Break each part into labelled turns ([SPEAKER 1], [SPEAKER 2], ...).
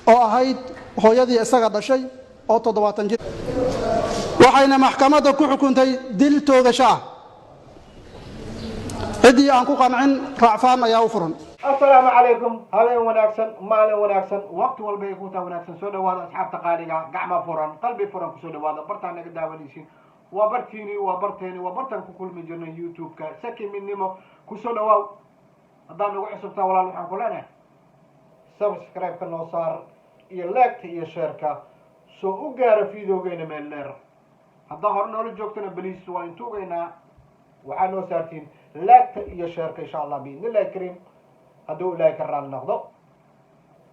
[SPEAKER 1] oo ahayd hooyadii isaga dhashay oo 70 jir waxayna maxkamadda ku xukuntay dil toogasho ah cidii aan ku qancin raacfaan ayaa u furan.
[SPEAKER 2] السلام عليكم هذا وناكسن مال وناكسن وقت والبيكوتا وناكسن سودا وهذا أصحاب تقاليقا قعمة فرن قلبي فرن كسودا وهذا برتان قداوليسين وبرتيني وبرتيني وبرتان كل من جنة يوتيوب كسكي من نمو كسودا واو أضامي وحسبتا ولا لحن كلنا سبسكرايب كنا صار يلاك يشاركا سو أجار فيديو جينا من اللير الظهر نقول جوكتنا بليس وانتو جينا وحنو سارتين لاك يشاركا إن شاء الله بإذن الله الكريم هدو إلهي كران نقضو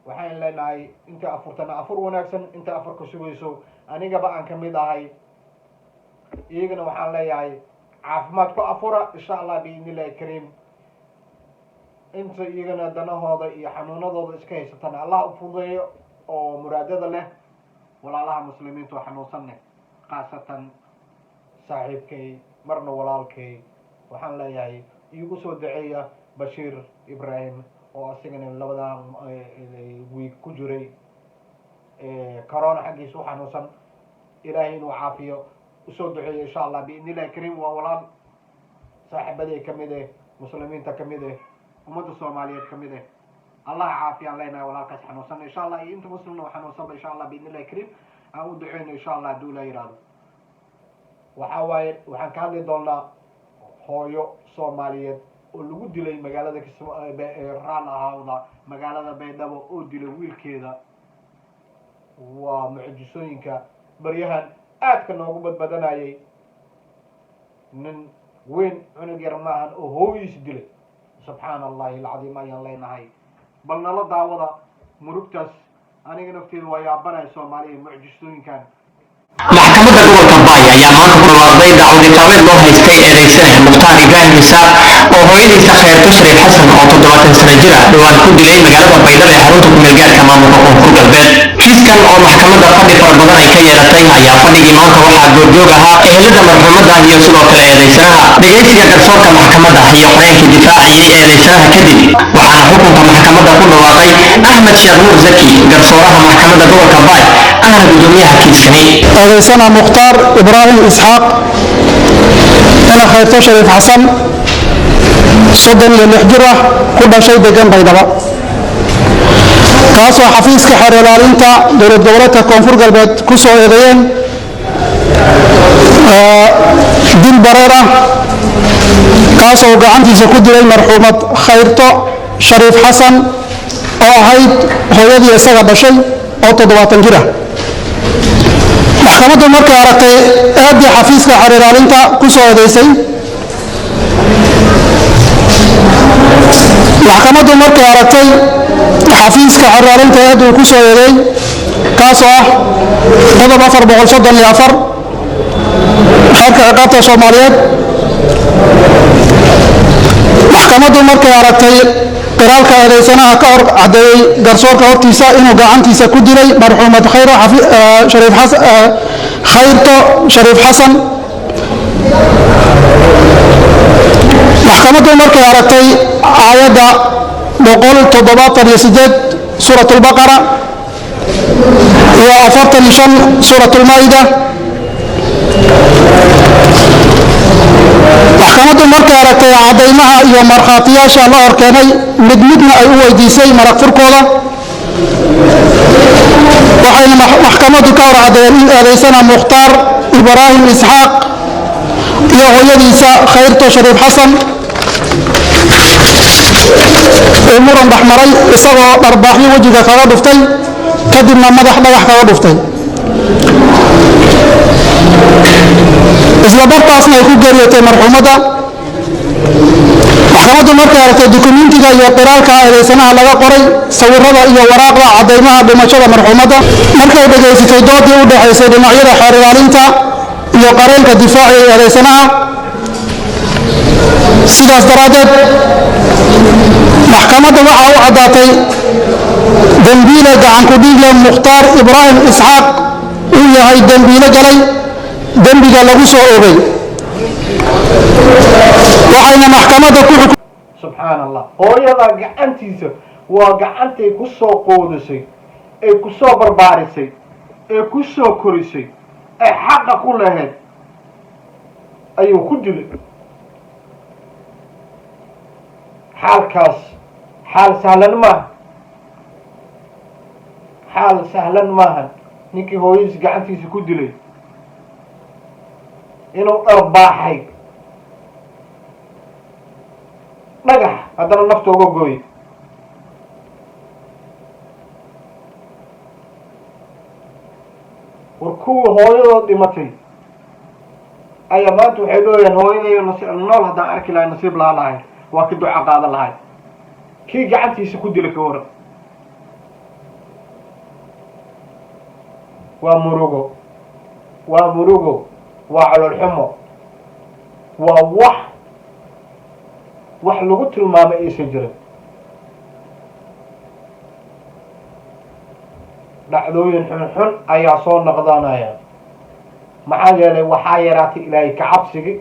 [SPEAKER 2] وحين لناي انت أفرتنا أفر وناكسن انت أفر كسويسو أنيقا بقى كميدا هاي إيقنا وحين لناي عافماتكو أفرة إن شاء الله بإذن الله الكريم انت إيقنا دانا هذا يحنونا ضد إسكاي ستنا الله أفضي ومرادة له ولا الله مسلمين توحنو صنع قاسة صاحبكي مرنا ولالكي وحين لناي يقصو دعية بشير إبراهيم وأسيغنا لبدا ويك كجوري كورونا حقي سوحا نوصن إلهي وعافية وسود إن شاء الله بإذن الله الكريم وولان صاحب بدي كميده مسلمين تكميده ومدى الصومالية كميده الله عافية علينا ولا كاس حنوصن إن شاء الله أنت مسلمين وحنوصن إن شاء الله بإذن الله الكريم أو دعين إن شاء الله دولا يراد وحاويل وحن كان لي دولا هويو صومالية ولو دلي مقالة ران هذا مقالة بيدابو أو دلي ويل كذا ومعجزين كبريهان كنا نقول بدناي من وين عنق يرماهن وهو يسدلي سبحان الله العظيم أي الله نهاي بل نلا داودا مركز أنا قلت ويابنا الصومالي معجزين كان
[SPEAKER 3] maxkamadda gobolka Baay ayaa maanta ku dhawaaqday dacwad iqaameed loo haystay eedeysanaha Mukhtaar Ibraahim Isaaq oo hooyadiisa Khayrto Shariif Xasan oo 70 sano jir ah dhawaan ku dilay magaalada Baydhabo ee xarunta ku meel gaarka maamulka Koonfur Galbeed. Kiiskan oo maxkamadda fadhi fara badan ay ka yeelatay ayaa fadhigii maanta waxaa goobjoog ahaa ehelada marxuumadda iyo sidoo kale eedeysanaha. Dhageysiga garsoorka maxkamadda iyo qareenka difaaciyay eedeysanaha kadib waxaana xukunka maxkamadda ku dhawaaqay Ahmed Sheekh Nuur Zaki garsooraha maxkamadda gobolka Baay ahna gudoomiyaha kiiskani.
[SPEAKER 1] eedeysana Mukhtaar Ibraahim Isxaaq ana Khayrto Shariif Xasan 36 jir ah ku dhashay deegaan Baydhabo kaasoo xafiiska xeer ilaalinta dowlad goboleedka Koonfur Galbeed ku soo eedeeyeen dil bareer ah kaasoo gacantiisa ku dilay marxuumad Khayrto Shariif Xasan oo ahayd hooyadii isaga dhashay oo 70 jir ah maxkamaddu markay aragtay eedii xafiiska xeer ilaalinta ku soo eedeysay maxkamaddu markay aragtay xafiiska xeer ilaalinta eeduu ku soo eedeey kaasoo ah qodob 434 xeerka ciqaabta Soomaaliyeed maxkamaddu markay aragtay qiraalka eedeysanaha ka hor cadeeyay garsoorka hortiisa inuu gacantiisa ku dilay marxuumad Khayrto Shariif Xasan maxkamaddu markay aragtay aayadda 178 suuratul Baqara iyo 45 suuratul Maa'ida maxkamaddu markay aragtay cadeymaha iyo markhaatiyaasha la horkeenay mid midna ay u weydiisay marag furkooda waxayna maxkamaddu ka hor cadeeyeen in eedeysana Mukhtaar Ibraahim Isxaaq iyo hooyadiisa Khayrto Shariif Xasan uu muran dhexmaray isagoo dharbaaxyo wejiga kaga dhuftay kadibna madax dhagax kaga dhuftay isla bartaasna ay ku geeriyootay marxuumadda maxkamaddu markay aragtay dukumentiga iyo qiraalka eedeysanaha laga qoray sawirada iyo waraaqda cadeymaha dhimashada marxuumadda markay dhageysatay doodii u dhaxaysay dhinacyada xeer ilaalinta iyo qareenka difaaciya eedeysanaha sidaas daraaddeed maxkamadda waxaa u caddaatay dembiile gacan ku dhiigle Mukhtaar Ibraahim Isxaaq uu yahay dembiile galay dembiga lagu soo oogay waxayna maxkamadda ku
[SPEAKER 2] subxaan allah hooyada gacantiisa waa gacantay ku soo qoodisay ay ku soo barbaarisay ee ku soo korisay ay xaqa ku lahayd ayuu ku dilay. xaalkaas xaal sahlan maaha, xaal sahlan maahan. ninkii hooyadiis gacantiisa ku dilay inuu dharbaaxay dhagax haddana nafta uga gooyay. war kuwii hooyadood dhimatay ayaa maanta waxay leeyahan hooyadayo nool haddaan arki lahay nasiib laha lahay waa ka duca qaadan lahay. kii gacantiisa ku dila ka waran. waa murugo, waa murugo, waa calool xumo, waa wax lagu tilmaamay aysan jirin. dhacdooyin xunxun ayaa soo noqdanaya. maxaa yeelay waxaa yaraatay ilaahay ka cabsigi,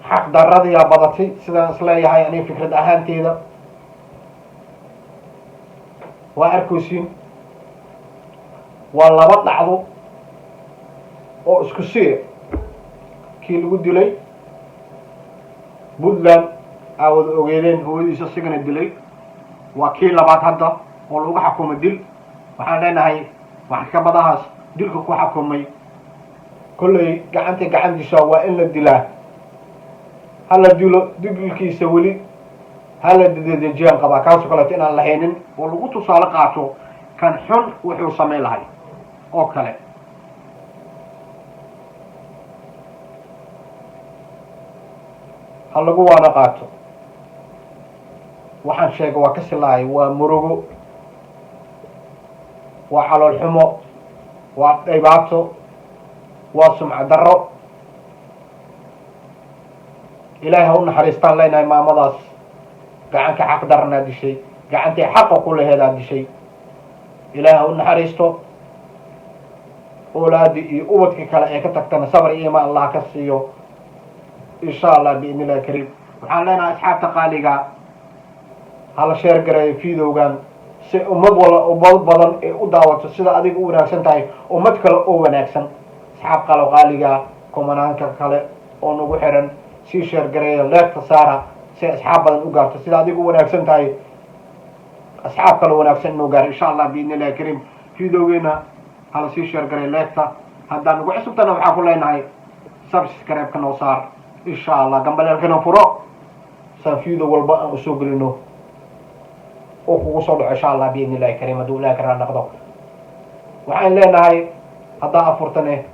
[SPEAKER 2] xaq daradiyaa badatay sidaan isleeyahay ani fikrad ahaanteeda. waa arkaysiin waa laba dhacdo oo isku siya. kii lagu dilay puntland aa wada ogeedeen hooyadiisa isigana dilay, waa kii labaad hadda oo lagu xakumay dil. waxaan leenahay maxkamadahaas dilka ku xakumay kolley gacantiisa waa in la dilaa. hala dilo dilkiisa weli hala dedejiyaan qabaa. kaasoo kaleeto inaan lahaynin oo lagu tusaale qaato kan xun wuxuu samayn lahay oo kale. ha lagu waana qaato. waxaan sheega waa ka silahay, waa murugo, waa calool xumo, waa dhibaato, waa sumca darro. ilaahay ha u naxariistaan leenahay maamadaas gacanka xaq daranaa dishay, gacantii xaqa ku laheedaa dishay. ilaahay ha u naxariisto. oolaadii iyo ubadkii kale ee ka tagtana sabar iyo imaan allah ka siiyo insha allah biidni illahi kariim. waxaan leenahay asxaabta qaaliga hala sheer gareeyo fiidowgan si ummad badan ee u daawato sida adiga u wanaagsan tahay ummad kale oo wanaagsan. asxaab qalo qaaliga kumanaanka kale oo nagu xiran sii sheer gareeyo, leegta saara si asxaab badan u gaarto sida adiga u wanaagsan tahay asxaab kale wanaagsan inuu gaaro insha allah biidni illahi kariim. fiidowgeena hala sii sheer gareeyo leegta. haddaan nagu cusubtana waxaa ku leenahay subscribe-ka noo saar insha allah, gambaleelkana furo saan fiidow walba aan usoo gelino oo kugu soo dhaco insha allah biidni illahi kariim hadduu ilahi karaa naqdo. waxaan leenahay haddaa afurtane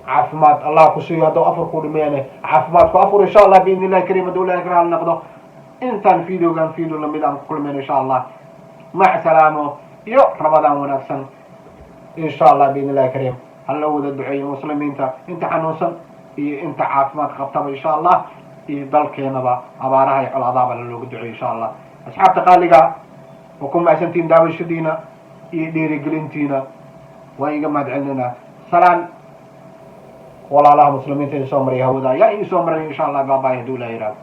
[SPEAKER 2] caafimaad allah ku siiyo, hadduu afur ku dhimeene caafimaad ku afur insha allah biidni illahi kariim hadduu ilahi karaa naqdo. intaan fiidowgan fiidow lamid aan ku kulmayno insha allah. mac salaamo iyo ramadaan wanaagsan insha allah biidni illahi kariim. hala wada duceeyo muslimiinta inta xanuunsan iyo inta caafimaad qabtaba insha allah, iyo dalkeenaba abaaraha iyo colaadaaba looga duceeyo insha allah. asxaabta qaaliga waa ku mahadsantihiin daawashadiina iyo dhiirigelintiina, waa iga mahad celinayna. salaan walaalaha muslimiinta in soo maraya hawada ayaa in soo maraya insha allah. baabay hadduu ilaah yiraahdo.